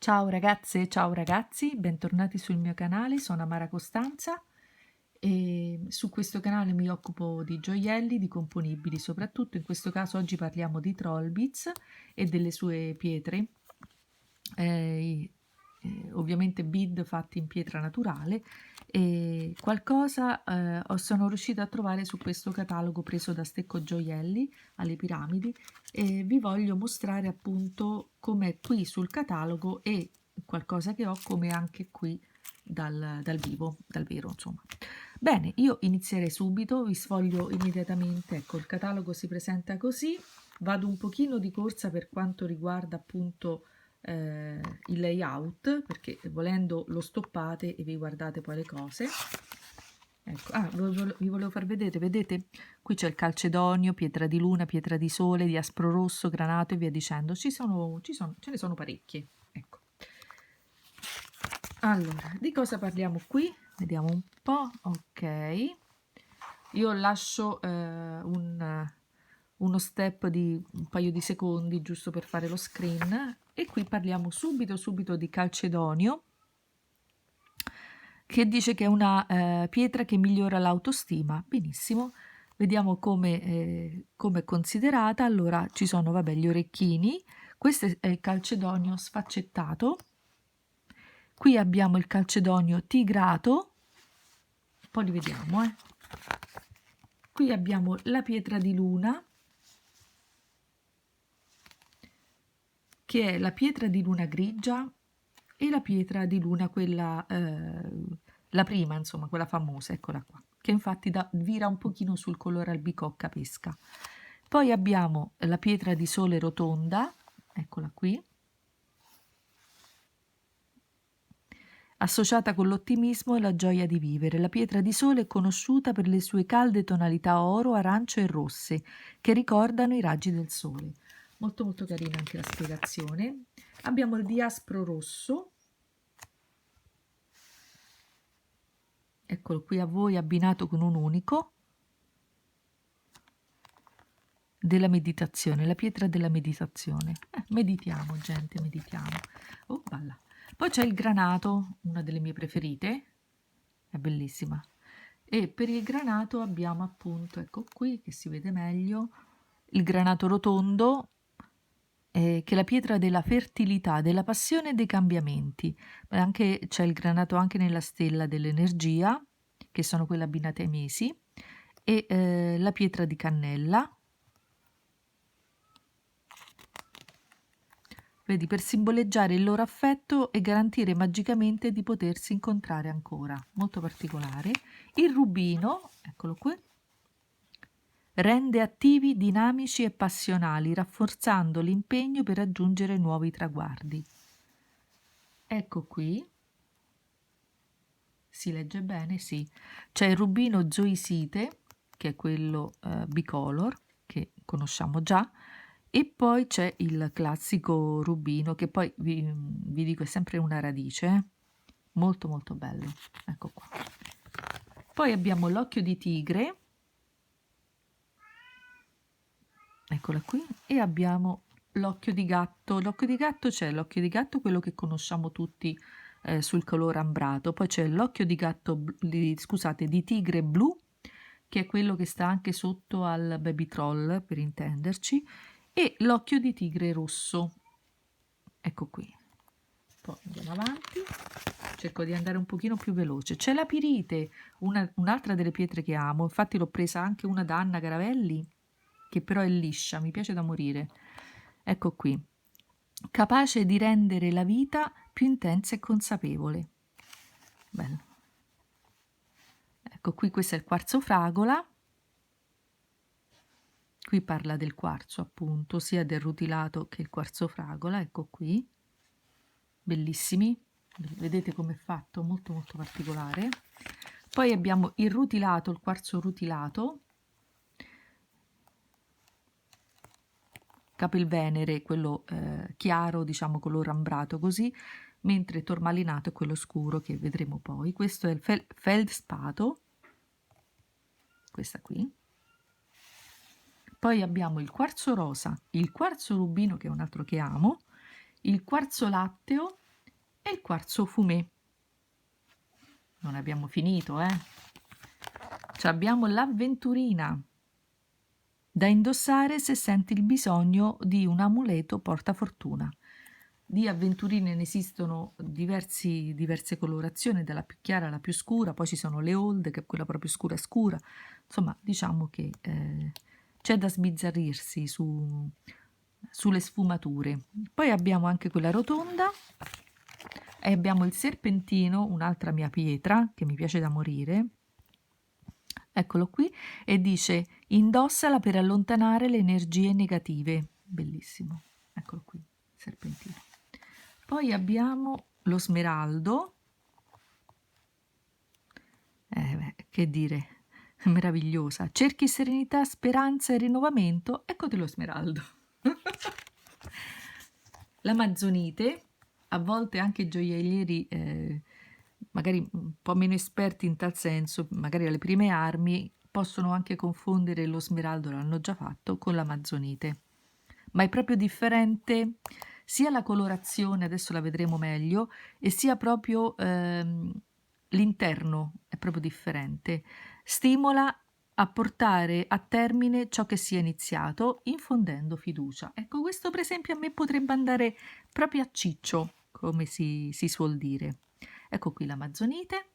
Ciao ragazze, ciao ragazzi, bentornati sul mio canale, sono Amara Costanza e su questo canale mi occupo di gioielli, di componibili, soprattutto in questo caso oggi parliamo di Trollbits e delle sue pietre, eh, ovviamente bead fatti in pietra naturale e qualcosa sono riuscita a trovare su questo catalogo preso da Stecco Gioielli alle Piramidi e vi voglio mostrare appunto com'è qui sul catalogo e qualcosa che ho come anche qui dal vivo, dal vero insomma. Bene, io inizierei subito, vi sfoglio immediatamente, ecco il catalogo si presenta così, vado un pochino di corsa per quanto riguarda appunto il layout, perché volendo lo stoppate e vi guardate poi le cose. Ecco, vi volevo far vedere, vedete? Qui c'è il calcedonio, pietra di luna, pietra di sole, diaspro rosso, granato e via dicendo. Ce ne sono parecchie. Ecco. Allora, di cosa parliamo qui? Vediamo un po'. Ok. Io lascio uno step di un paio di secondi giusto per fare lo screen e qui parliamo subito di calcedonio che dice che è una pietra che migliora l'autostima. Benissimo, vediamo come è considerata. Allora ci sono, vabbè, gli orecchini, questo è il calcedonio sfaccettato, qui abbiamo il calcedonio tigrato, poi li vediamo, qui abbiamo la pietra di luna, che è la pietra di luna grigia e la pietra di luna, quella, la prima, insomma, quella famosa, eccola qua, che infatti vira un pochino sul colore albicocca pesca. Poi abbiamo la pietra di sole rotonda, eccola qui, associata con l'ottimismo e la gioia di vivere. La pietra di sole è conosciuta per le sue calde tonalità oro, arancio e rosse, che ricordano i raggi del sole. Molto molto carina anche la spiegazione. Abbiamo il diaspro rosso, eccolo qui a voi abbinato con un unico, della meditazione, la pietra della meditazione. Meditiamo, gente, meditiamo. Oh, balla. Poi c'è il granato, una delle mie preferite, è bellissima. E per il granato abbiamo appunto, ecco qui che si vede meglio, il granato rotondo, che è la pietra della fertilità, della passione e dei cambiamenti. C'è il granato anche nella stella dell'energia, che sono quelle abbinate ai mesi, e la pietra di cannella. Vedi, per simboleggiare il loro affetto e garantire magicamente di potersi incontrare ancora. Molto particolare. Il rubino, eccolo qui, rende attivi, dinamici e passionali, rafforzando l'impegno per raggiungere nuovi traguardi. Ecco qui, si legge bene, sì. C'è il rubino zoisite, che è quello bicolor, che conosciamo già, e poi c'è il classico rubino, che poi vi dico è sempre una radice, molto molto bello. Ecco qua. Poi abbiamo l'occhio di tigre, eccola qui, e abbiamo l'occhio di gatto. L'occhio di gatto c'è l'occhio di gatto, quello che conosciamo tutti sul colore ambrato, poi c'è l'occhio di gatto, scusate, di tigre blu, che è quello che sta anche sotto al baby troll, per intenderci, e l'occhio di tigre rosso. Ecco qui. Poi andiamo avanti, cerco di andare un pochino più veloce. C'è la pirite, un'altra delle pietre che amo, infatti l'ho presa anche una da Anna Garavelli, che però è liscia, mi piace da morire. Ecco qui, capace di rendere la vita più intensa e consapevole. Bello. Ecco qui, questo è il quarzo fragola. Qui parla del quarzo appunto, sia del rutilato che il quarzo fragola, ecco qui. Bellissimi, vedete com'è fatto, molto molto particolare. Poi abbiamo il rutilato, il quarzo rutilato, Capilvenere, quello chiaro, diciamo color ambrato così, mentre tormalinato è quello scuro che vedremo poi. Questo è il feldspato, questa qui. Poi abbiamo il quarzo rosa, il quarzo rubino che è un altro che amo, il quarzo latteo e il quarzo fumé. Non abbiamo finito, abbiamo l'avventurina, da indossare se senti il bisogno di un amuleto portafortuna. Di avventurine ne esistono diverse colorazioni, dalla più chiara alla più scura, poi ci sono le old, che è quella proprio scura scura. Insomma, diciamo che c'è da sbizzarrirsi sulle sfumature. Poi abbiamo anche quella rotonda e abbiamo il serpentino, un'altra mia pietra che mi piace da morire. Eccolo qui, e dice indossala per allontanare le energie negative. Bellissimo, eccolo qui, serpentino. Poi abbiamo lo smeraldo, che dire, meravigliosa. Cerchi serenità, speranza e rinnovamento, eccoti lo smeraldo. L'amazzonite, a volte anche i gioiellieri, magari un po' meno esperti in tal senso, magari alle prime armi, possono anche confondere lo smeraldo, l'hanno già fatto, con l'amazzonite. Ma è proprio differente sia la colorazione, adesso la vedremo meglio, e sia proprio l'interno, è proprio differente. Stimola a portare a termine ciò che si è iniziato, infondendo fiducia. Ecco, questo per esempio a me potrebbe andare proprio a ciccio, come si suol dire. Ecco qui l'amazzonite.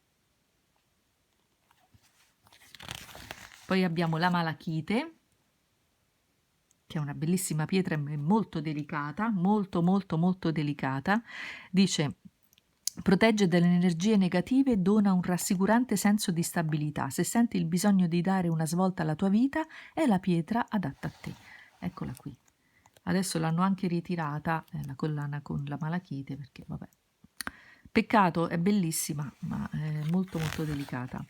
Poi abbiamo la malachite, che è una bellissima pietra e molto delicata, molto molto molto delicata. Dice: protegge dalle energie negative e dona un rassicurante senso di stabilità. Se senti il bisogno di dare una svolta alla tua vita, è la pietra adatta a te. Eccola qui. Adesso l'hanno anche ritirata, la collana con la malachite, perché vabbè. Peccato, è bellissima, ma è molto molto delicata.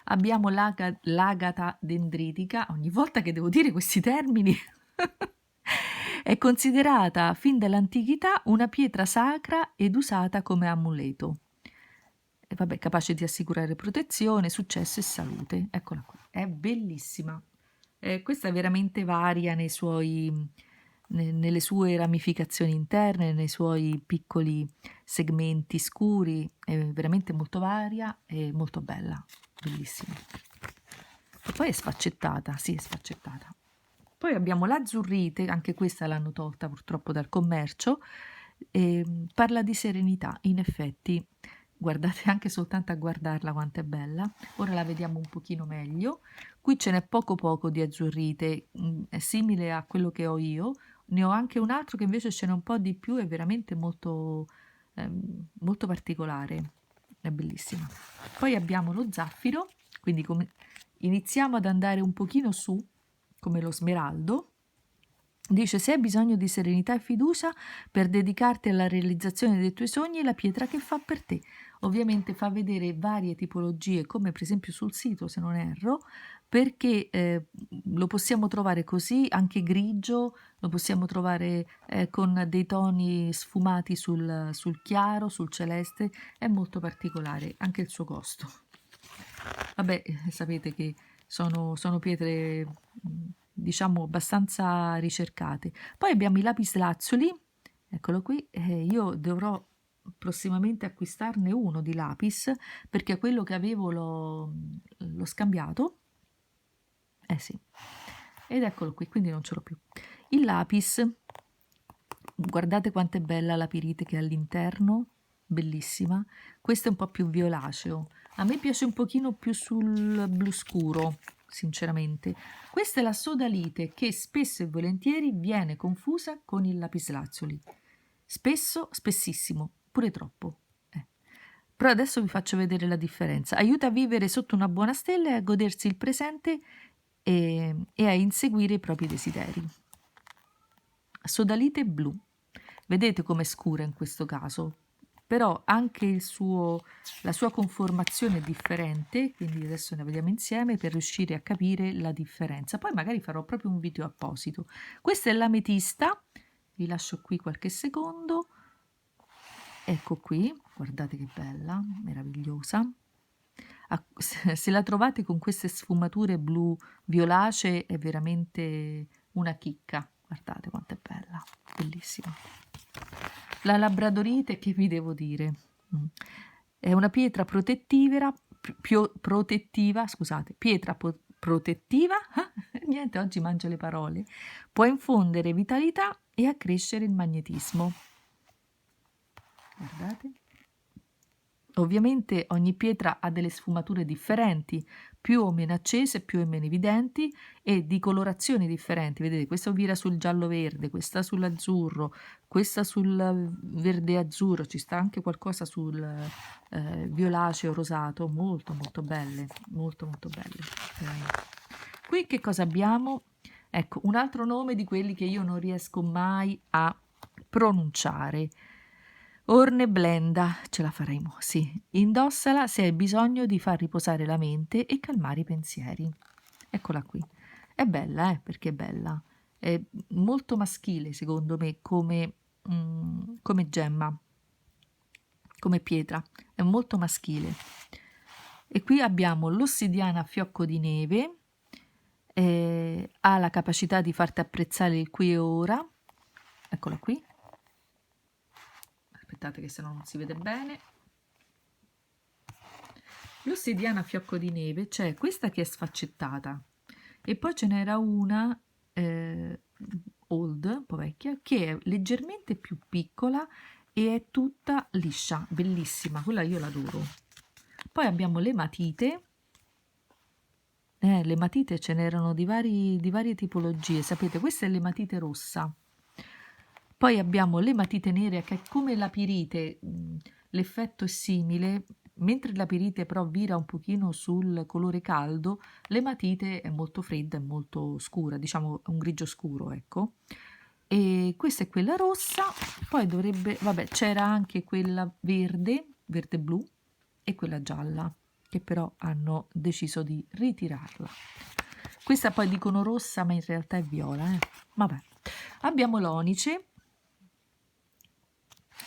Abbiamo l'agata dendritica, ogni volta che devo dire questi termini è considerata fin dall'antichità una pietra sacra ed usata come amuleto. E vabbè, capace di assicurare protezione, successo e salute. Eccola qui, è bellissima. Questa veramente varia nelle sue ramificazioni interne, nei suoi piccoli segmenti scuri, è veramente molto varia e molto bella, bellissima. E poi è sfaccettata, sì, è sfaccettata. Poi abbiamo l'azzurrite, anche questa l'hanno tolta purtroppo dal commercio, parla di serenità, in effetti, guardate anche soltanto a guardarla quanto è bella. Ora la vediamo un pochino meglio. Qui ce n'è poco poco di azzurrite, è simile a quello che ho io. Ne ho anche un altro che invece ce n'è un po' di più, è veramente molto particolare, è bellissima. Poi abbiamo lo zaffiro, quindi iniziamo ad andare un pochino su, come lo smeraldo. Dice: se hai bisogno di serenità e fiducia per dedicarti alla realizzazione dei tuoi sogni, è la pietra che fa per te. Ovviamente fa vedere varie tipologie, come per esempio sul sito, se non erro, perché lo possiamo trovare così, anche grigio, lo possiamo trovare con dei toni sfumati sul chiaro, sul celeste, è molto particolare, anche il suo costo. Vabbè, sapete che sono pietre, diciamo, abbastanza ricercate. Poi abbiamo i lapislazzuli, eccolo qui, io dovrò prossimamente acquistarne uno di lapis, perché quello che avevo l'ho scambiato. Sì. Ed eccolo qui, quindi non ce l'ho più. Il lapis, guardate quanto è bella la pirite che è all'interno, bellissima. Questo è un po' più violaceo. A me piace un pochino più sul blu scuro, sinceramente. Questa è la sodalite, che spesso e volentieri viene confusa con il lapislazzuli. Spesso, spessissimo, pure troppo. Però adesso vi faccio vedere la differenza. Aiuta a vivere sotto una buona stella e a godersi il presente e a inseguire i propri desideri. Sodalite blu. Vedete com'è scura in questo caso? Però anche la sua conformazione è differente, quindi adesso ne vediamo insieme per riuscire a capire la differenza. Poi magari farò proprio un video apposito. Questa è l'ametista, vi lascio qui qualche secondo. Ecco qui, guardate che bella, meravigliosa. Se la trovate con queste sfumature blu violacee è veramente una chicca. Guardate quanto è bella, bellissima. La labradorite, che vi devo dire? È una pietra protettiva, scusate, protettiva, niente, oggi mangio le parole, può infondere vitalità e accrescere il magnetismo. Guardate. Ovviamente ogni pietra ha delle sfumature differenti, più o meno accese, più o meno evidenti e di colorazioni differenti. Vedete, questa vira sul giallo-verde, questa sull'azzurro, questa sul verde-azzurro, ci sta anche qualcosa sul violaceo-rosato, molto molto belle, molto molto belle. Qui che cosa abbiamo? Ecco, un altro nome di quelli che io non riesco mai a pronunciare. Orneblenda, ce la faremo, sì. Indossala se hai bisogno di far riposare la mente e calmare i pensieri. Eccola qui. È bella, perché è bella. È molto maschile, secondo me, come gemma, come pietra. È molto maschile. E qui abbiamo l'ossidiana a fiocco di neve, ha la capacità di farti apprezzare il qui e ora. Eccola qui. Aspettate che se no non si vede bene. L'ossidiana a fiocco di neve c'è questa che è sfaccettata e poi ce n'era una old, un po' vecchia, che è leggermente più piccola e è tutta liscia, bellissima, quella io l'adoro. Poi abbiamo le matite. Le matite ce n'erano di varie tipologie, sapete, questa è l'ematite rossa. Poi abbiamo l'ematite nera che è come la pirite, l'effetto è simile, mentre la pirite però vira un pochino sul colore caldo, l'ematite è molto fredda e molto scura, diciamo un grigio scuro, ecco. E questa è quella rossa, poi dovrebbe, vabbè, c'era anche quella verde blu e quella gialla, che però hanno deciso di ritirarla. Questa poi dicono rossa, ma in realtà è viola, Vabbè. Abbiamo l'onice.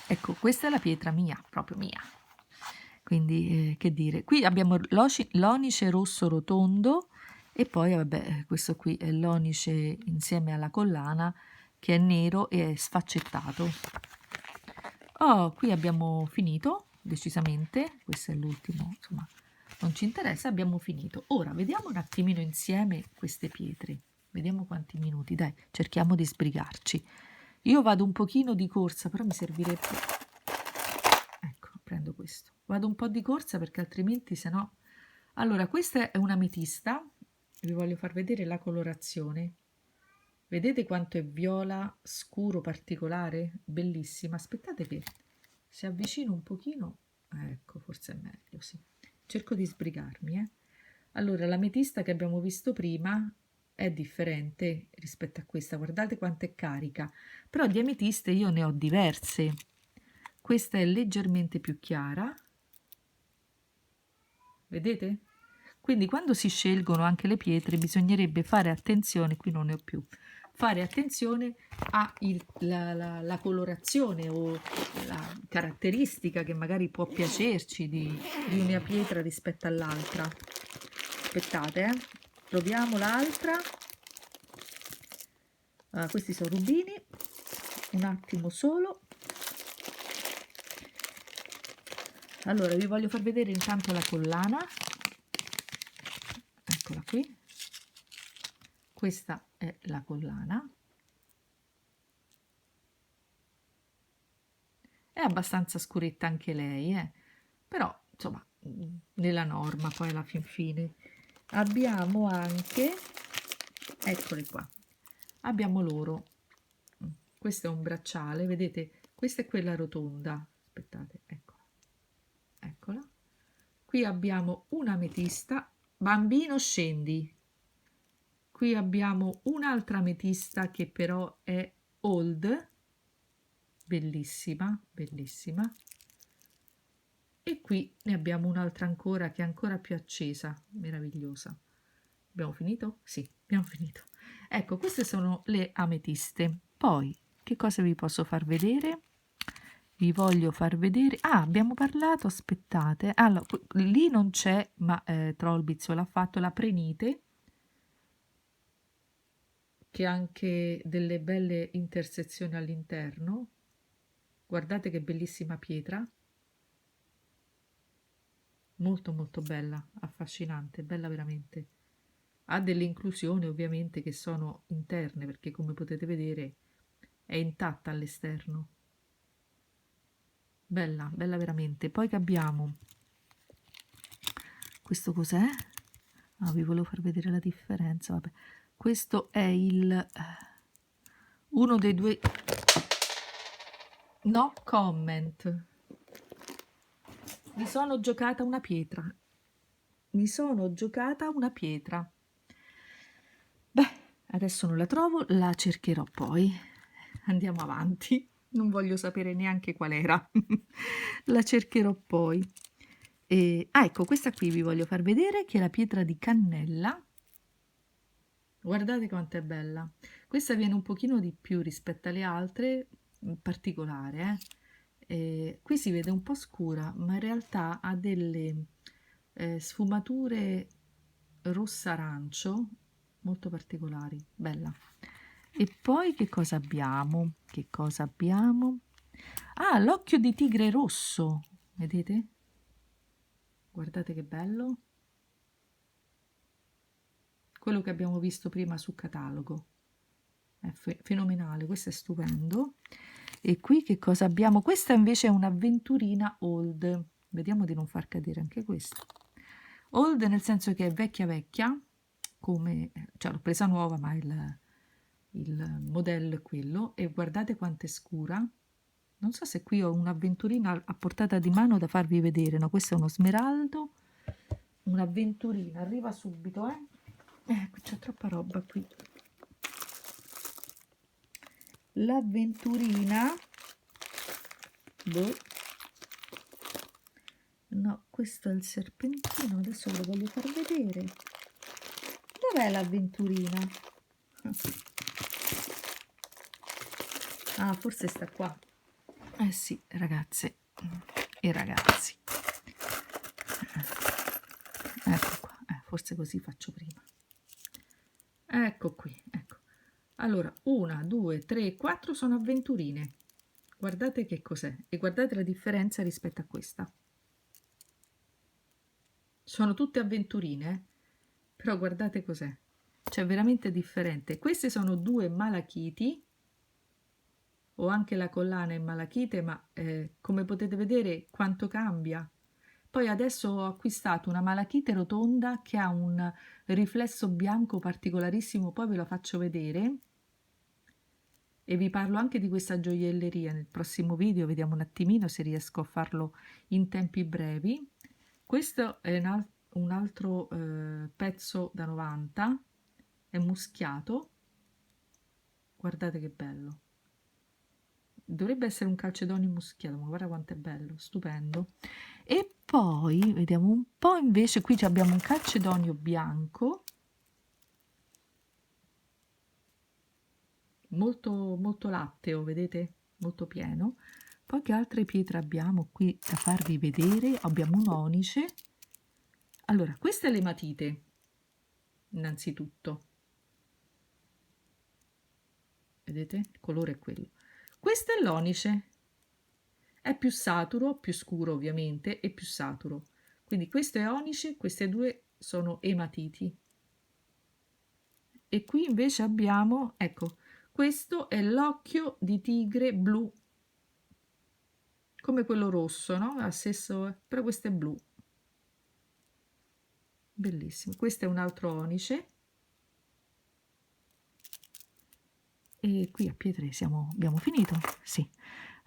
Ecco, questa è la pietra mia, proprio mia. Quindi, che dire, qui abbiamo l'onice rosso rotondo e poi, vabbè, questo qui è l'onice insieme alla collana che è nero e è sfaccettato. Oh, qui abbiamo finito, decisamente, questo è l'ultimo, insomma, non ci interessa, abbiamo finito. Ora, vediamo un attimino insieme queste pietre, vediamo quanti minuti, dai, cerchiamo di sbrigarci. Io vado un pochino di corsa, però mi servirebbe... Ecco, prendo questo. Vado un po' di corsa perché altrimenti se no... Allora, questa è un'ametista, vi voglio far vedere la colorazione. Vedete quanto è viola scuro particolare? Bellissima. Aspettate che se avvicino un pochino... ecco, forse è meglio, sì. Cerco di sbrigarmi, Allora, l'ametista che abbiamo visto prima è differente rispetto a questa. Guardate quanto è carica. Però di ametiste io ne ho diverse. Questa è leggermente più chiara. Vedete? Quindi quando si scelgono anche le pietre bisognerebbe fare attenzione, qui non ne ho più, fare attenzione alla colorazione o la caratteristica che magari può piacerci di una pietra rispetto all'altra. Aspettate, proviamo l'altra. Questi sono rubini, un attimo solo. Allora vi voglio far vedere intanto la collana. Eccola qui. Questa è la collana. È abbastanza scuretta anche lei, però insomma nella norma poi alla fin fine. Abbiamo anche, eccole qua, abbiamo l'oro. Questo è un bracciale, vedete, questa è quella rotonda. Aspettate, eccola. Eccola. Qui abbiamo un'ametista. Bambino, scendi. Qui abbiamo un'altra ametista che però è old, bellissima, bellissima. E qui ne abbiamo un'altra ancora che è ancora più accesa, meravigliosa. Abbiamo finito? Sì, abbiamo finito. Ecco, queste sono le ametiste. Poi, che cosa vi posso far vedere? Vi voglio far vedere... Ah, abbiamo parlato, aspettate. Allora, lì non c'è, ma Trollbizzo l'ha fatto, la prenite, che ha anche delle belle intersezioni all'interno. Guardate che bellissima pietra. molto molto bella, affascinante, bella veramente. Ha delle inclusioni ovviamente che sono interne perché come potete vedere è intatta all'esterno. Bella, bella veramente. Poi che abbiamo? Questo cos'è? Ah, vi volevo far vedere la differenza, vabbè. Questo è uno dei due. No comment. Mi sono giocata una pietra. Mi sono giocata una pietra. Beh, adesso non la trovo, la cercherò poi. Andiamo avanti. Non voglio sapere neanche qual era. La cercherò poi. Ecco, questa qui vi voglio far vedere che è la pietra di cannella. Guardate quanto è bella. Questa viene un pochino di più rispetto alle altre, particolare. Qui si vede un po' scura, ma in realtà ha delle sfumature rosso-arancio molto particolari. Bella. E poi che cosa abbiamo? Che cosa abbiamo? Ah, l'occhio di tigre rosso. Vedete? Guardate che bello. Quello che abbiamo visto prima sul catalogo. È fenomenale, questo è stupendo. E qui che cosa abbiamo? Questa invece è un'avventurina old. Vediamo di non far cadere anche questa. Old nel senso che è vecchia vecchia, come, cioè l'ho presa nuova, ma il modello è quello. E guardate quanto è scura. Non so se qui ho un'avventurina a portata di mano da farvi vedere. No, questo è uno smeraldo. Un'avventurina, arriva subito, eh. C'è troppa roba qui. L'avventurina. Boh. No, questo è il serpentino, adesso ve lo voglio far vedere. Dov'è l'avventurina? Ah, forse sta qua. Eh sì, ragazze e ragazzi. Ecco qua, forse così faccio prima. Ecco qui, ecco. Allora, 1, 2, 3, 4 sono avventurine. Guardate che cos'è e guardate la differenza rispetto a questa. Sono tutte avventurine, però guardate cos'è. Cioè veramente differente. Queste sono 2 malachiti. Ho anche la collana in malachite, ma come potete vedere quanto cambia. Poi adesso ho acquistato una malachite rotonda che ha un riflesso bianco particolarissimo, poi ve lo faccio vedere. E vi parlo anche di questa gioielleria nel prossimo video, vediamo un attimino se riesco a farlo in tempi brevi. Questo è un altro pezzo da 90, è muschiato, guardate che bello. Dovrebbe essere un calcedonio muschiato, ma guarda quanto è bello, stupendo. E poi vediamo un po' invece, qui abbiamo un calcedonio bianco, molto, molto latteo, vedete? Molto pieno. Poi che altre pietre abbiamo qui da farvi vedere? Abbiamo un onice. Allora, questa è l'ematite, innanzitutto. Vedete? Il colore è quello. Questo è l'onice. È più saturo, più scuro ovviamente, e più saturo. Quindi questo è onice, queste due sono ematiti. E qui invece abbiamo, ecco, questo è l'occhio di tigre blu, come quello rosso, no? Però questo è blu. Bellissimo. Questo è un altro onice. E qui a pietre abbiamo finito? Sì.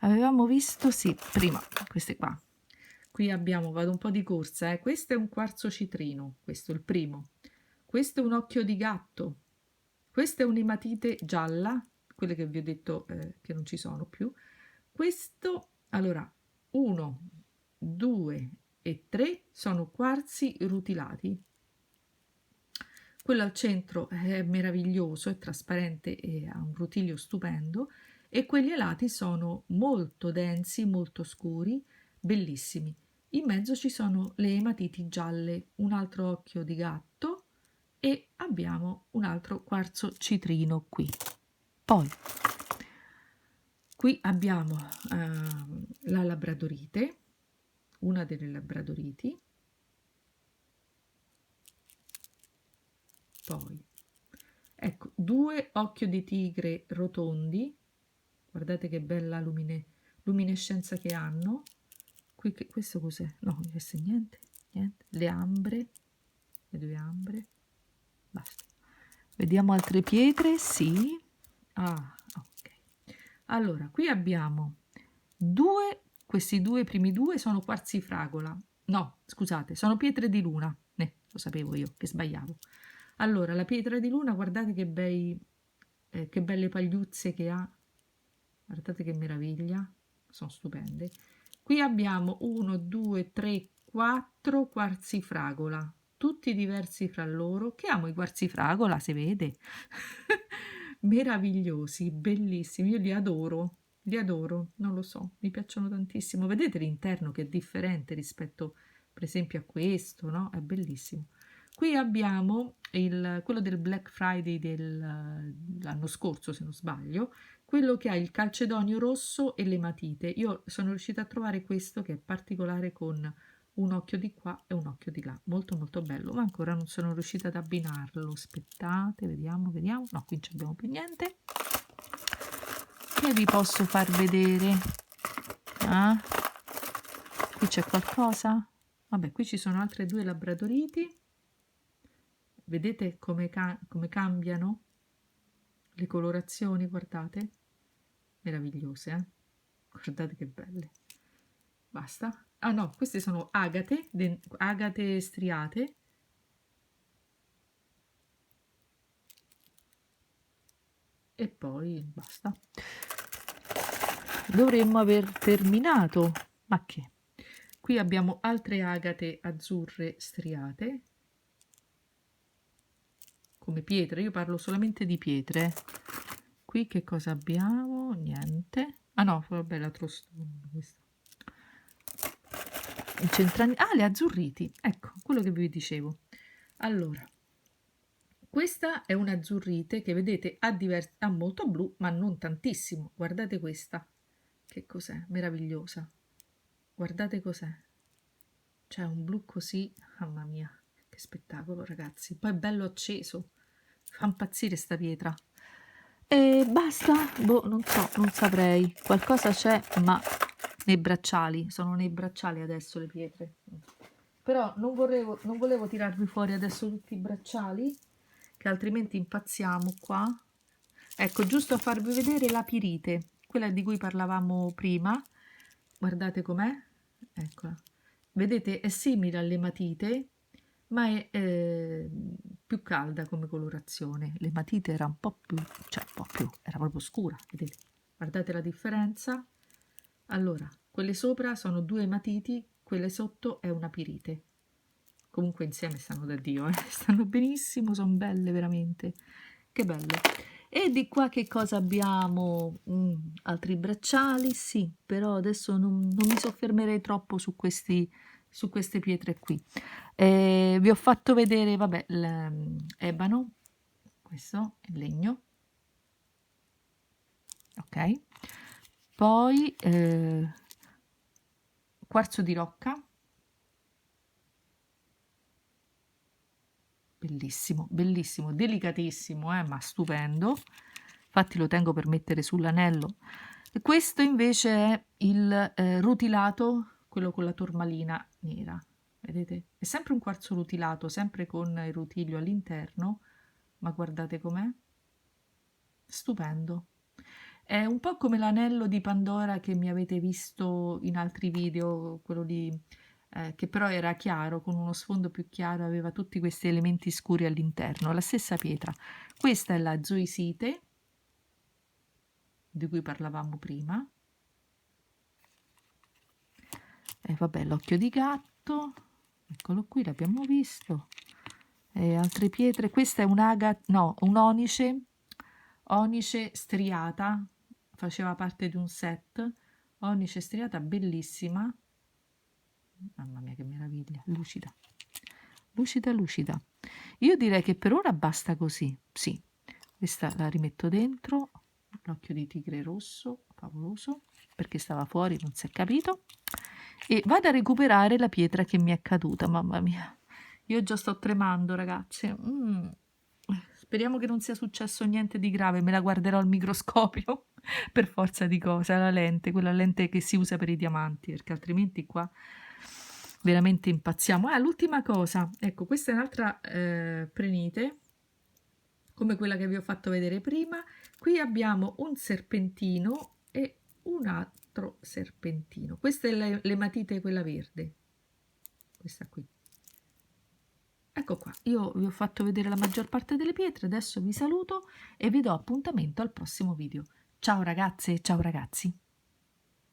Avevamo visto, sì, prima, queste qua. Qui abbiamo, vado un po' di corsa, questo è un quarzo citrino, questo è il primo. Questo è un occhio di gatto. Questa è un'ematite gialla, quelle che vi ho detto che non ci sono più. Questo, allora, 1, 2 e 3 sono quarzi rutilati. Quello al centro è meraviglioso, è trasparente e ha un rutiglio stupendo, e quelli ai lati sono molto densi, molto scuri, bellissimi. In mezzo ci sono le ematiti gialle, un altro occhio di gatto e abbiamo un altro quarzo citrino qui. Poi qui abbiamo la labradorite, una delle labradoriti, Poi, ecco, 2 occhio di tigre rotondi, guardate che bella luminescenza che hanno. Qui questo cos'è? No, questo è niente, niente. Le ambre, le 2 ambre, basta. Vediamo altre pietre, sì. Ah, ok. Allora, qui abbiamo questi primi due sono quarzi fragola. No, scusate, sono pietre di luna. Lo sapevo io che sbagliavo. Allora, la pietra di luna, guardate che belle pagliuzze che ha. Guardate che meraviglia, sono stupende. Qui abbiamo 1, 2, 3, 4 quarzi fragola, tutti diversi fra loro. Che amo i quarzi fragola, si vede. Meravigliosi, bellissimi, io li adoro, non lo so, mi piacciono tantissimo. Vedete l'interno che è differente rispetto per esempio a questo, no? È bellissimo. Qui abbiamo quello del Black Friday dell'anno scorso, se non sbaglio, quello che ha il calcedonio rosso e le matite. Io sono riuscita a trovare questo che è particolare con un occhio di qua e un occhio di là, molto molto bello, ma ancora non sono riuscita ad abbinarlo. Aspettate, vediamo, vediamo. No, qui non abbiamo più niente. Che vi posso far vedere? Ah, qui c'è qualcosa? Vabbè, qui ci sono altre 2 labradoriti. Vedete come cambiano le colorazioni, guardate? Meravigliose, eh? Guardate che belle. Basta. Ah no, queste sono agate, agate striate. E poi basta. Dovremmo aver terminato. Ma che? Qui abbiamo altre agate azzurre striate. Come pietre, io parlo solamente di pietre. Qui che cosa abbiamo? Niente. Ah no, vabbè, la trostone questa. Le azzurriti, ecco, quello che vi dicevo. Allora, questa è un'azzurrite che vedete ha molto blu, ma non tantissimo. Guardate questa, che cos'è? Meravigliosa. Guardate cos'è. C'è un blu così, mamma mia, che spettacolo ragazzi. Poi è bello acceso, fa impazzire sta pietra. E basta, boh, non so, non saprei. Qualcosa c'è, ma nei bracciali, sono nei bracciali adesso le pietre. Però non volevo tirarvi fuori adesso tutti i bracciali, che altrimenti impazziamo qua. Ecco, giusto a farvi vedere la pirite, quella di cui parlavamo prima. Guardate com'è, eccola. Vedete, è simile alle matite, ma è più calda come colorazione. Le matite era un po' più, cioè un po' più, era proprio scura, vedete? Guardate la differenza. Allora, quelle sopra sono 2 matiti, quelle sotto è una pirite. Comunque insieme stanno da Dio, stanno benissimo, sono belle veramente. Che bello. E di qua che cosa abbiamo? Altri bracciali, sì, però adesso non mi soffermerei troppo su queste pietre qui. Vi ho fatto vedere, vabbè, l'ebano, questo è il legno, ok? Poi quarzo di rocca, bellissimo, bellissimo, delicatissimo, ma stupendo. Infatti lo tengo per mettere sull'anello. E questo invece è il rutilato, quello con la tormalina nera. Vedete? È sempre un quarzo rutilato, sempre con il rutiglio all'interno, ma guardate com'è. Stupendo. È un po' come l'anello di Pandora che mi avete visto in altri video, quello lì che però era chiaro, con uno sfondo più chiaro, aveva tutti questi elementi scuri all'interno, la stessa pietra. Questa è la zoisite, di cui parlavamo prima. E vabbè, l'occhio di gatto, eccolo qui, l'abbiamo visto. E altre pietre, questa è un onice striata, faceva parte di un set, onice striata bellissima. Mamma mia che meraviglia, lucida, lucida, lucida. Io direi che per ora basta così, sì. Questa la rimetto dentro, l'occhio di tigre rosso, favoloso, perché stava fuori, non si è capito. E vado a recuperare la pietra che mi è caduta, mamma mia. Io già sto tremando, ragazze. Speriamo che non sia successo niente di grave, me la guarderò al microscopio per forza di cose, la lente, quella lente che si usa per i diamanti, perché altrimenti qua veramente impazziamo. Ah, l'ultima cosa, ecco, questa è un'altra prenite, come quella che vi ho fatto vedere prima. Qui abbiamo un serpentino e un altro serpentino. Questa è l'ematite, quella verde, questa qui. Ecco qua, io vi ho fatto vedere la maggior parte delle pietre, adesso vi saluto e vi do appuntamento al prossimo video. Ciao ragazze e ciao ragazzi!